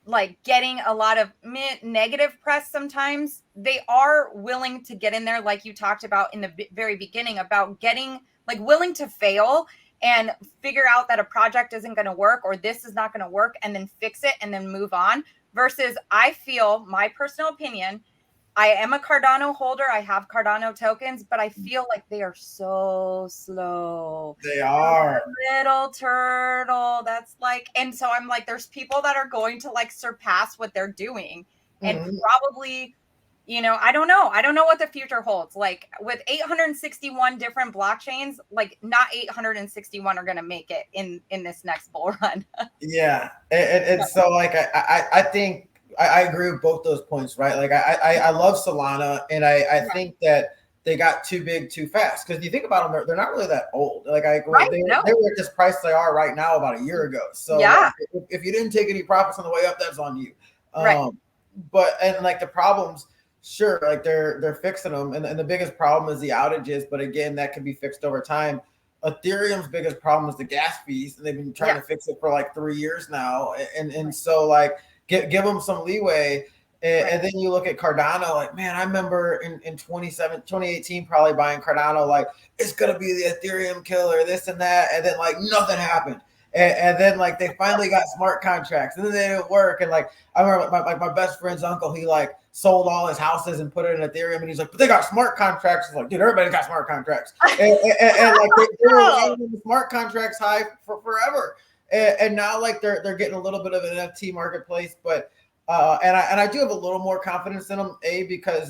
like getting a lot of negative press sometimes, they are willing to get in there, like you talked about in the very beginning, about getting like willing to fail and figure out that a project isn't going to work or this is not going to work, and then fix it and then move on. Versus, I feel, my personal opinion, I am a Cardano holder. I have Cardano tokens, but I feel like they are so slow. They are. Little turtle. That's like, and so I'm like, there's people that are going to like surpass what they're doing, and probably, I don't know. I don't know what the future holds. Like with 861 different blockchains, like not 861 are going to make it in this next bull run. Yeah. And so like, I think I agree with both those points, right? Like I love Solana, and I think that they got too big too fast. Because you think about them, they're not really that old. Like they were at this price they are right now about a year ago. So like, if you didn't take any profits on the way up, that's on you. But and like the problems, sure, like they're fixing them, and the biggest problem is the outages. But again, that can be fixed over time. Ethereum's biggest problem is the gas fees, and they've been trying to fix it for like 3 years now. And so like give them some leeway. And then you look at Cardano, like, man, I remember in 2018, probably buying Cardano, like, it's going to be the Ethereum killer, this and that. And then, like, nothing happened. And then, like, they finally got smart contracts, and then they didn't work. And, like, I remember my best friend's uncle, he, like, sold all his houses and put it in Ethereum. And he's like, but they got smart contracts. It's like, dude, everybody got smart contracts. And like, they were waiting the smart contracts high for forever. And now, like, they're getting a little bit of an NFT marketplace, but and I do have a little more confidence in them, because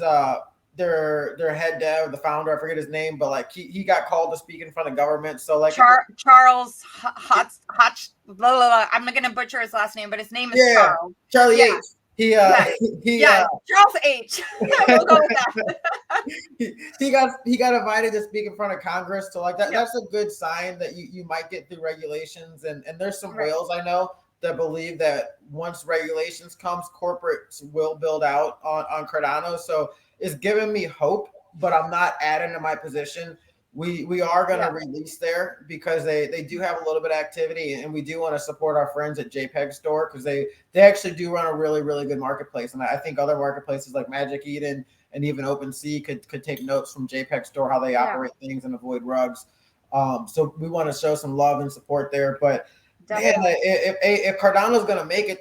their head dev, the founder, I forget his name, but like he got called to speak in front of government. So like Charles Hotch, I'm not gonna butcher his last name, but his name is Charles. Charlie H. Charles H. We'll go with that. he got invited to speak in front of Congress. So like that's a good sign that you might get through regulations, and there's some whales I know that believe that once regulations comes, corporates will build out on Cardano. So it's giving me hope, but I'm not adding to my position. We are going to release there because they do have a little bit of activity, and we do want to support our friends at JPEG Store, because they actually do run a really, really good marketplace. And I think other marketplaces like Magic Eden and even OpenSea could take notes from JPEG Store, how they operate things and avoid rugs. So we want to show some love and support there. But man, if Cardano's going to make it,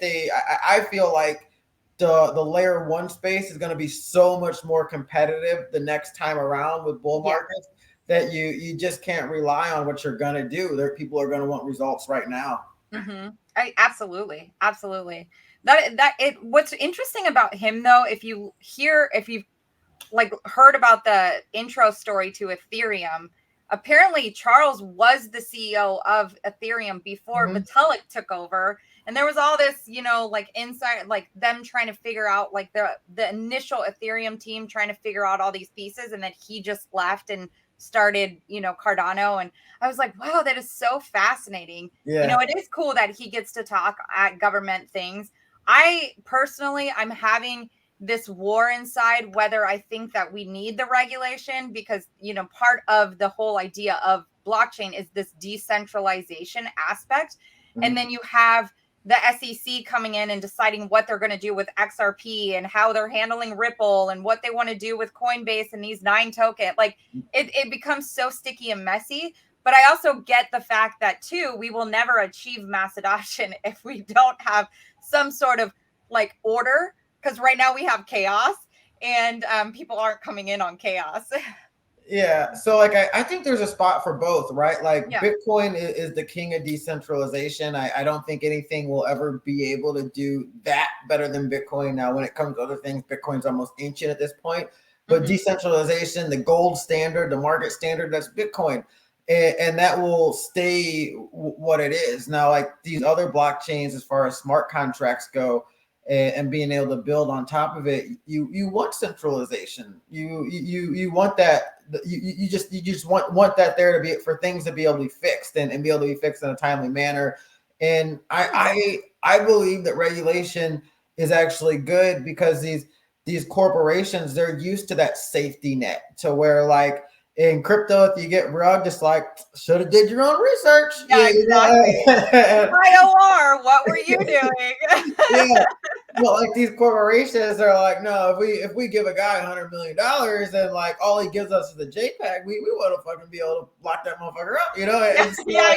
I feel like the layer one space is going to be so much more competitive the next time around with bull markets, that you just can't rely on what you're going to do. People are going to want results right now. Absolutely. What's interesting about him, though, if you've like heard about the intro story to Ethereum, apparently Charles was the CEO of Ethereum before Vitalik took over. And there was all this, like inside, like them trying to figure out, like the initial Ethereum team trying to figure out all these pieces. And then he just left and started, Cardano. And I was like, wow, that is so fascinating. It is cool that he gets to talk at government things. I'm having this war inside whether I think that we need the regulation, because part of the whole idea of blockchain is this decentralization aspect. And then you have the SEC coming in and deciding what they're going to do with XRP and how they're handling Ripple and what they want to do with Coinbase and these 9 tokens. Like it becomes so sticky and messy. But I also get the fact that too, we will never achieve mass adoption if we don't have some sort of like order. Because right now we have chaos, and people aren't coming in on chaos. Yeah. So like, I think there's a spot for both, right? Like Bitcoin is the king of decentralization. I don't think anything will ever be able to do that better than Bitcoin. Now, when it comes to other things, Bitcoin's almost ancient at this point. But decentralization, the gold standard, the market standard, that's Bitcoin. and that will stay what it is. Now, like these other blockchains, as far as smart contracts go, and being able to build on top of it, you want centralization. You want that. You just want that there to be for things to be able to be fixed and be able to be fixed in a timely manner. And I believe that regulation is actually good because these corporations, they're used to that safety net to where, like, in crypto, if you get rugged, it's like, should have did your own research. Yeah, exactly. IOR, what were you doing? Yeah. Well, like these corporations are like, no, if we give a guy $100 million and like all he gives us is a JPEG, we want to fucking be able to lock that motherfucker up, you know? And so, yeah.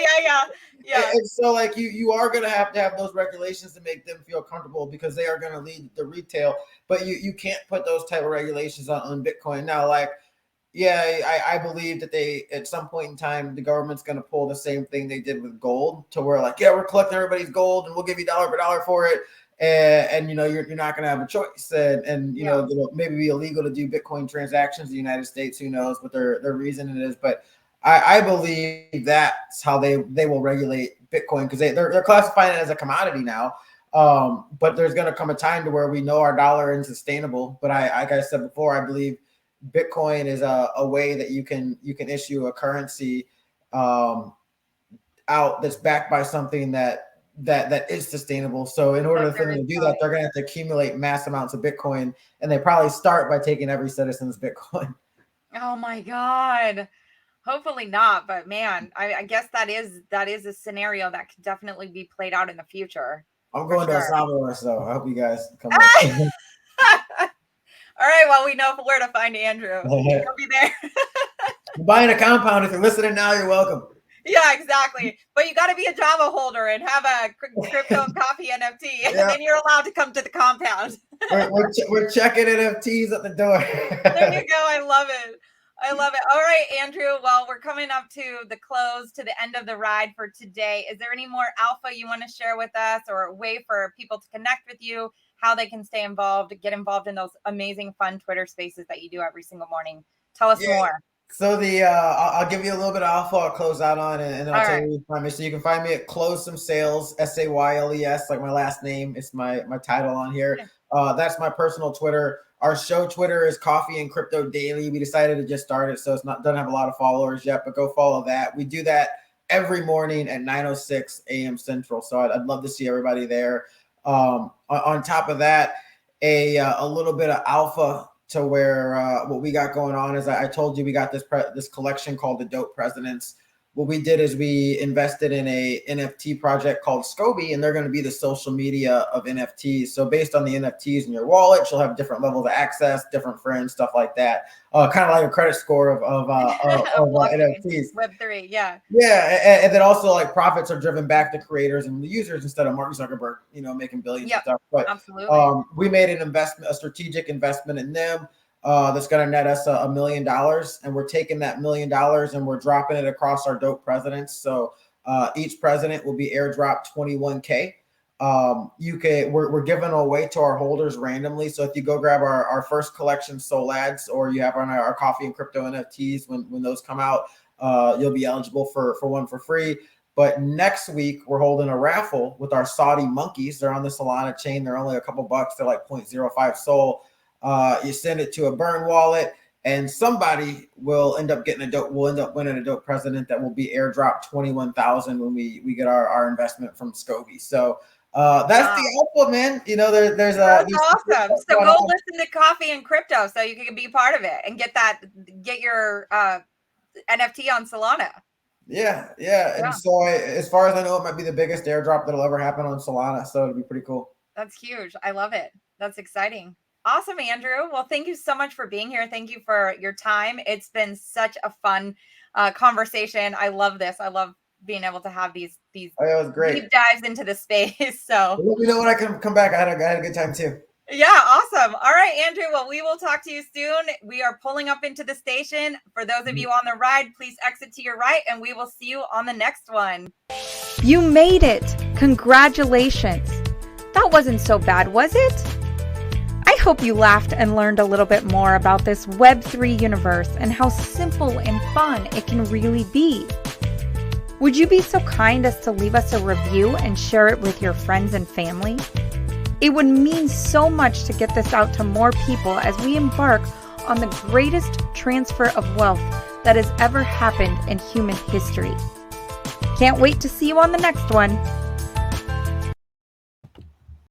And so like you are gonna have to have those regulations to make them feel comfortable because they are gonna lead the retail, but you can't put those type of regulations on Bitcoin. Now, like, yeah, I believe that they at some point in time the government's going to pull the same thing they did with gold, to where like, yeah, we're collecting everybody's gold and we'll give you dollar for dollar for it, and you know you're not going to have a choice, and you know it'll maybe be illegal to do Bitcoin transactions in the United States. Who knows what their reason it is, but I believe that's how they will regulate Bitcoin, because they're classifying it as a commodity now. But there's going to come a time to where we know our dollar isn't sustainable. But like I said before, I believe Bitcoin is a way that you can issue a currency out that's backed by something that is sustainable. So in order for them to do that, they're going to have to accumulate mass amounts of Bitcoin, and they probably start by taking every citizen's Bitcoin. Oh my God. Hopefully not, but man, I guess that is a scenario that could definitely be played out in the future. I'm going to El Salvador, so I hope you guys come back. All right, well, we know where to find Andrew. He'll be there. I'm buying a compound. If you're listening now, you're welcome. Yeah, exactly. But you got to be a Java holder and have a crypto coffee NFT, and then you're allowed to come to the compound. we're checking NFTs at the door. There you go. I love it. All right, Andrew. Well, we're coming up to the close, to the end of the ride for today. Is there any more alpha you want to share with us, or a way for people to connect with you, how they can stay involved, get involved in those amazing, fun Twitter spaces that you do every single morning? Tell us more. So I'll give you a little bit of alpha. I'll close out on it, and then I'll tell you where you find me. So you can find me at Close Some Sales, SAYLES, like my last name. It's my title on here. That's my personal Twitter. Our show Twitter is Coffee and Crypto Daily. We decided to just start it, so doesn't have a lot of followers yet, but go follow that. We do that every morning at 9:06 a.m. Central. So I'd love to see everybody there. On top of that, a little bit of alpha to where what we got going on is I told you we got this collection called the Dope Presidents. What we did is we invested in a NFT project called Scoby, and they're going to be the social media of NFTs. So based on the NFTs in your wallet, you'll have different levels of access, different friends, stuff like that. Kind of like a credit score of NFTs. Web3, yeah. Yeah, and then also like profits are driven back to creators and the users instead of Mark Zuckerberg, making billions of stuff. But absolutely. We made a strategic investment in them. That's going to net us $1 million, and we're taking that $1 million and we're dropping it across our Dope Presidents. So each president will be airdropped $21K. We're giving away to our holders randomly. So if you go grab our first collection Soul Ads, or you have our Coffee and Crypto NFTs, when those come out, you'll be eligible for one for free. But next week we're holding a raffle with our Saudi monkeys. They're on the Solana chain. They're only a couple bucks. They're like 0.05 Sol. You send it to a burn wallet, and somebody will end up getting we'll end up winning a Dope President that will be airdropped 21,000 when we get our investment from Scoby. So that's the alpha, man. There's awesome. So go listen to Coffee and Crypto so you can be part of it and get your NFT on Solana. Yeah. And so as far as I know, it might be the biggest airdrop that'll ever happen on Solana. So it'll be pretty cool. That's huge. I love it. That's exciting. Awesome, Andrew. Well, thank you so much for being here. Thank you for your time. It's been such a fun conversation. I love this. I love being able to have these that was great. Deep dives into the space. So let me know when I can come back. I had a good time too. Yeah, awesome. All right, Andrew. Well, we will talk to you soon. We are pulling up into the station. For those of you on the ride, please exit to your right, and we will see you on the next one. You made it. Congratulations. That wasn't so bad, was it? I hope you laughed and learned a little bit more about this Web3 universe and how simple and fun it can really be. Would you be so kind as to leave us a review and share it with your friends and family? It would mean so much to get this out to more people as we embark on the greatest transfer of wealth that has ever happened in human history. Can't wait to see you on the next one.